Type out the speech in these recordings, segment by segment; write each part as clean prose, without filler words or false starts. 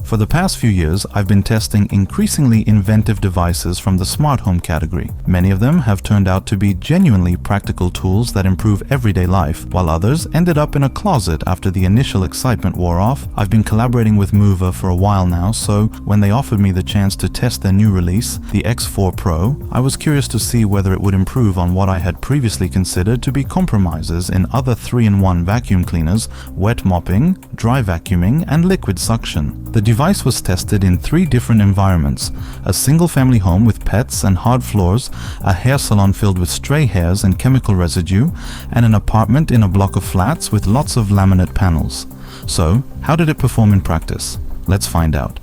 For the past few years, I've been testing increasingly inventive devices from the smart home category. Many of them have turned out to be genuinely practical tools that improve everyday life, while others ended up in a closet after the initial excitement wore off. I've been collaborating with MOVA for a while now, so when they offered me the chance to test their new release, the X4 Pro, I was curious to see whether it would improve on what I had previously considered to be compromises in other 3-in-1 vacuum cleaners: wet mopping, dry vacuuming, and liquid suction. The device was tested in 3 different environments: a single-family home with pets and hard floors, a hair salon filled with stray hairs and chemical residue, and an apartment in a block of flats with lots of laminate panels. So, how did it perform in practice? Let's find out.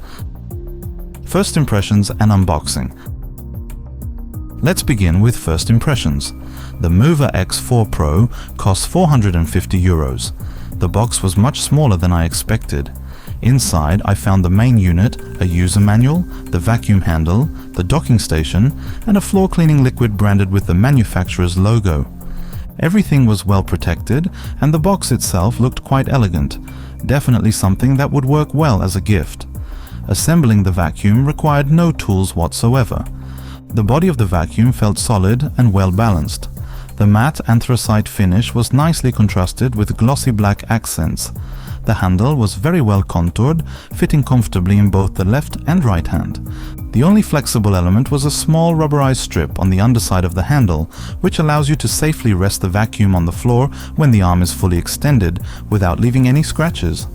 First impressions and unboxing. Let's begin with first impressions. The MOVA X4 Pro costs €450. The box was much smaller than I expected. Inside, I found the main unit, a user manual, the vacuum handle, the docking station, and a floor cleaning liquid branded with the manufacturer's logo. Everything was well protected, and the box itself looked quite elegant, definitely something that would work well as a gift. Assembling the vacuum required no tools whatsoever. The body of the vacuum felt solid and well balanced. The matte anthracite finish was nicely contrasted with glossy black accents. The handle was very well contoured, fitting comfortably in both the left and right hand. The only flexible element was a small rubberized strip on the underside of the handle, which allows you to safely rest the vacuum on the floor when the arm is fully extended, without leaving any scratches.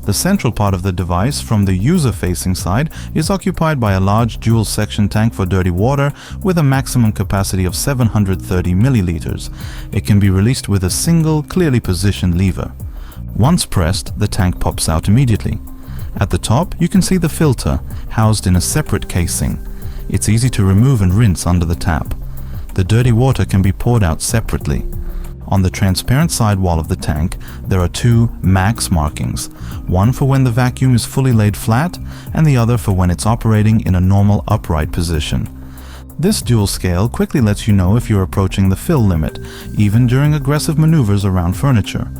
The central part of the device, from the user-facing side, is occupied by a large dual-section tank for dirty water with a maximum capacity of 730 milliliters. It can be released with a single, clearly positioned lever. Once pressed, the tank pops out immediately. At the top, you can see the filter, housed in a separate casing. It's easy to remove and rinse under the tap. The dirty water can be poured out separately. On the transparent side wall of the tank, there are 2 max markings, one for when the vacuum is fully laid flat, and the other for when it's operating in a normal upright position. This dual scale quickly lets you know if you're approaching the fill limit, even during aggressive maneuvers around furniture.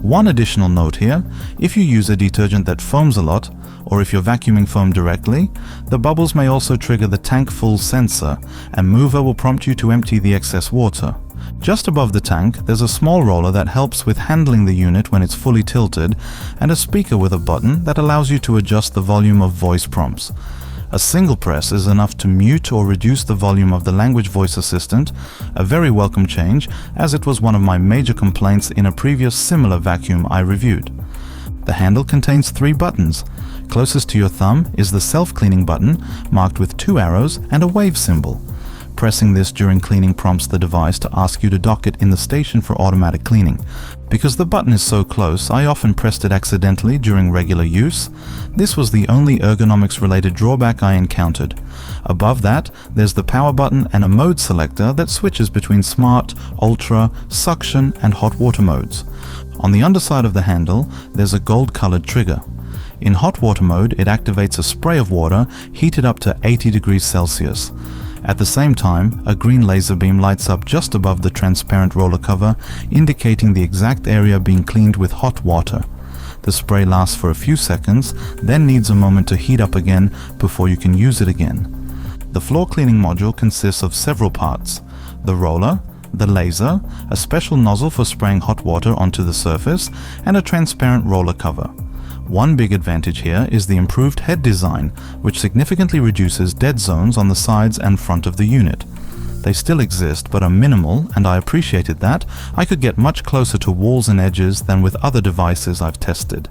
One additional note here: if you use a detergent that foams a lot, or if you're vacuuming foam directly, the bubbles may also trigger the tank full sensor, and MOVA will prompt you to empty the excess water. Just above the tank, there's a small roller that helps with handling the unit when it's fully tilted, and a speaker with a button that allows you to adjust the volume of voice prompts. A single press is enough to mute or reduce the volume of the language voice assistant, a very welcome change, as it was one of my major complaints in a previous similar vacuum I reviewed. The handle contains 3 buttons. Closest to your thumb is the self-cleaning button, marked with 2 arrows and a wave symbol. Pressing this during cleaning prompts the device to ask you to dock it in the station for automatic cleaning. Because the button is so close, I often pressed it accidentally during regular use. This was the only ergonomics-related drawback I encountered. Above that, there's the power button and a mode selector that switches between smart, ultra, suction, and hot water modes. On the underside of the handle, there's a gold-colored trigger. In hot water mode, it activates a spray of water heated up to 80 degrees Celsius. At the same time, a green laser beam lights up just above the transparent roller cover, indicating the exact area being cleaned with hot water. The spray lasts for a few seconds, then needs a moment to heat up again before you can use it again. The floor cleaning module consists of several parts: the roller, the laser, a special nozzle for spraying hot water onto the surface, and a transparent roller cover. One big advantage here is the improved head design, which significantly reduces dead zones on the sides and front of the unit. They still exist but are minimal, and I appreciated that. I could get much closer to walls and edges than with other devices I've tested.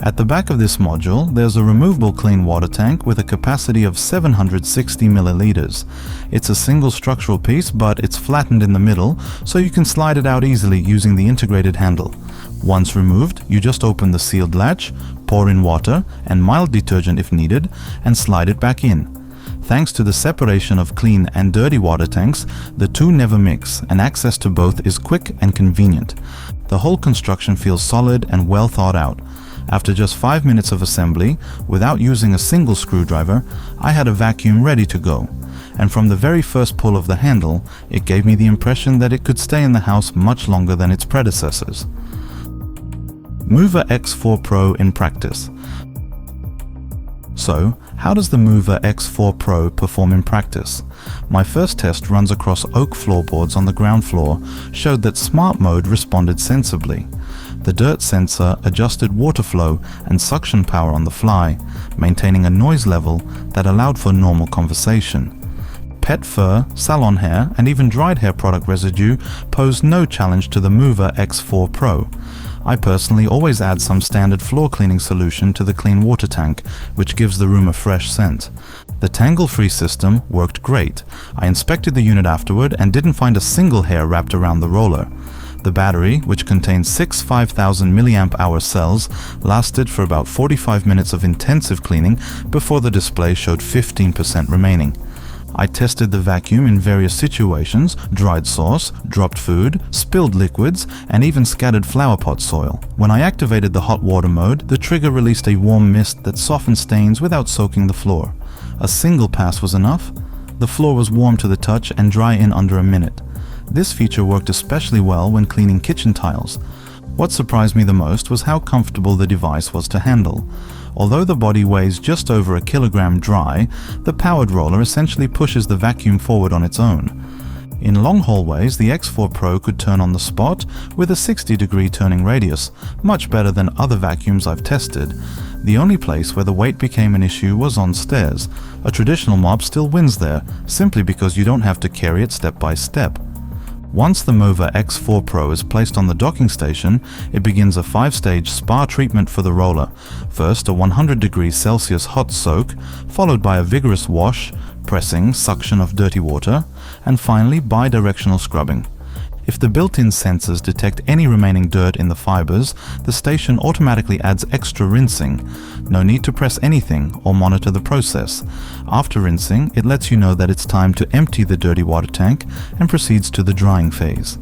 At the back of this module, there's a removable clean water tank with a capacity of 760 milliliters. It's a single structural piece, but it's flattened in the middle, so you can slide it out easily using the integrated handle. Once removed, you just open the sealed latch, pour in water and mild detergent if needed, and slide it back in. Thanks to the separation of clean and dirty water tanks, the two never mix, and access to both is quick and convenient. The whole construction feels solid and well thought out. After just 5 minutes of assembly, without using a single screwdriver, I had a vacuum ready to go. And from the very first pull of the handle, it gave me the impression that it could stay in the house much longer than its predecessors. MOVA X4 Pro in practice. So, how does the MOVA X4 Pro perform in practice? My first test runs across oak floorboards on the ground floor showed that Smart Mode responded sensibly. The dirt sensor adjusted water flow and suction power on the fly, maintaining a noise level that allowed for normal conversation. Pet fur, salon hair, and even dried hair product residue pose no challenge to the MOVA X4 Pro. I personally always add some standard floor cleaning solution to the clean water tank, which gives the room a fresh scent. The tangle-free system worked great. I inspected the unit afterward and didn't find a single hair wrapped around the roller. The battery, which contains 6 5000 mAh cells, lasted for about 45 minutes of intensive cleaning before the display showed 15% remaining. I tested the vacuum in various situations: dried sauce, dropped food, spilled liquids, and even scattered flower pot soil. When I activated the hot water mode, the trigger released a warm mist that softened stains without soaking the floor. A single pass was enough. The floor was warm to the touch and dry in under a minute. This feature worked especially well when cleaning kitchen tiles. What surprised me the most was how comfortable the device was to handle. Although the body weighs just over a kilogram dry, the powered roller essentially pushes the vacuum forward on its own. In long hallways, the X4 Pro could turn on the spot with a 60-degree turning radius, much better than other vacuums I've tested. The only place where the weight became an issue was on stairs. A traditional mop still wins there, simply because you don't have to carry it step by step. Once the MOVA X4 Pro is placed on the docking station, it begins a 5-stage spa treatment for the roller. First, a 100 degrees Celsius hot soak, followed by a vigorous wash, pressing, suction of dirty water, and finally bi-directional scrubbing. If the built-in sensors detect any remaining dirt in the fibers, the station automatically adds extra rinsing. No need to press anything or monitor the process. After rinsing, it lets you know that it's time to empty the dirty water tank and proceeds to the drying phase.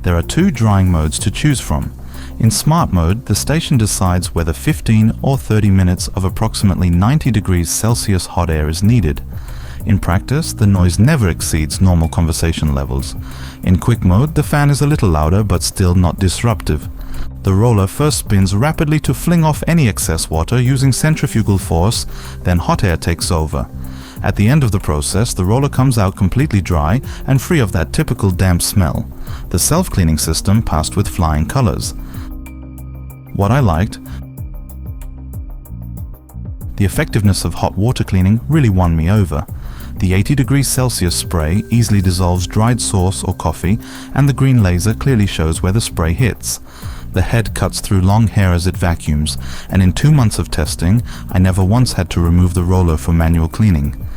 There are 2 drying modes to choose from. In Smart Mode, the station decides whether 15 or 30 minutes of approximately 90 degrees Celsius hot air is needed. In practice, the noise never exceeds normal conversation levels. In Quick Mode, the fan is a little louder but still not disruptive. The roller first spins rapidly to fling off any excess water using centrifugal force, then hot air takes over. At the end of the process, the roller comes out completely dry and free of that typical damp smell. The self-cleaning system passed with flying colors. What I liked: the effectiveness of hot water cleaning really won me over. The 80 degrees Celsius spray easily dissolves dried sauce or coffee, and the green laser clearly shows where the spray hits. The head cuts through long hair as it vacuums, and in 2 months of testing, I never once had to remove the roller for manual cleaning.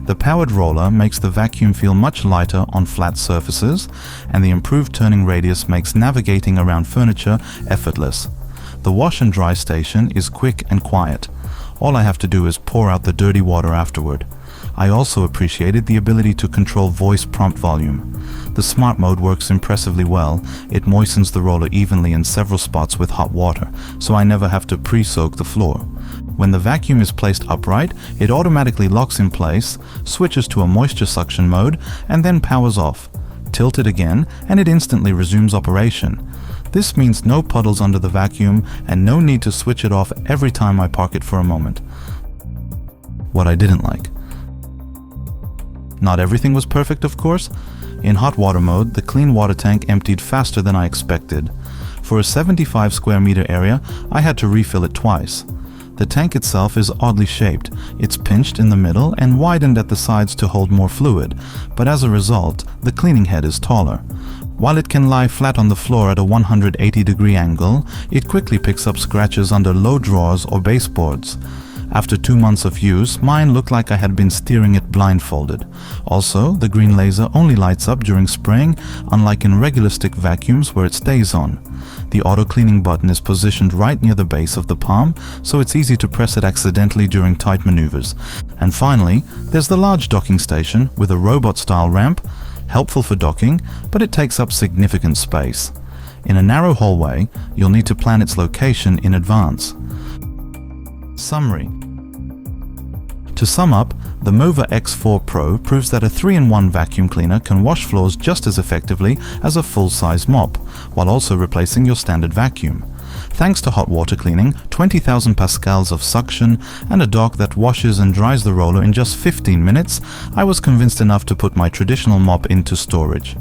The powered roller makes the vacuum feel much lighter on flat surfaces, and the improved turning radius makes navigating around furniture effortless. The wash and dry station is quick and quiet. All I have to do is pour out the dirty water afterward. I also appreciated the ability to control voice prompt volume. The Smart Mode works impressively well. It moistens the roller evenly in several spots with hot water, so I never have to pre-soak the floor. When the vacuum is placed upright, it automatically locks in place, switches to a moisture suction mode, and then powers off. Tilt it again, and it instantly resumes operation. This means no puddles under the vacuum and no need to switch it off every time I park it for a moment. What I didn't like: not everything was perfect, of course. In hot water mode, the clean water tank emptied faster than I expected. For a 75 square meter area, I had to refill it twice. The tank itself is oddly shaped. It's pinched in the middle and widened at the sides to hold more fluid, but as a result, the cleaning head is taller. While it can lie flat on the floor at a 180-degree angle, it quickly picks up scratches under low drawers or baseboards. After 2 months of use, mine looked like I had been steering it blindfolded. Also, the green laser only lights up during spraying, unlike in regular stick vacuums where it stays on. The auto-cleaning button is positioned right near the base of the palm, so it's easy to press it accidentally during tight maneuvers. And finally, there's the large docking station with a robot-style ramp, helpful for docking, but it takes up significant space. In a narrow hallway, you'll need to plan its location in advance. Summary. To sum up, the MOVA X4 Pro proves that a 3-in-1 vacuum cleaner can wash floors just as effectively as a full-size mop, while also replacing your standard vacuum. Thanks to hot water cleaning, 20,000 pascals of suction, and a dock that washes and dries the roller in just 15 minutes, I was convinced enough to put my traditional mop into storage.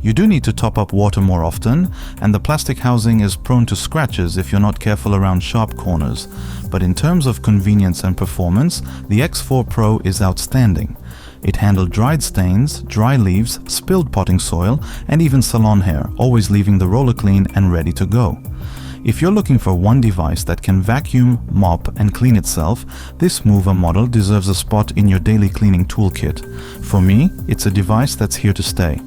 You do need to top up water more often, and the plastic housing is prone to scratches if you're not careful around sharp corners. But in terms of convenience and performance, the X4 Pro is outstanding. It handled dried stains, dry leaves, spilled potting soil, and even salon hair, always leaving the roller clean and ready to go. If you're looking for one device that can vacuum, mop, and clean itself, this MOVA model deserves a spot in your daily cleaning toolkit. For me, it's a device that's here to stay.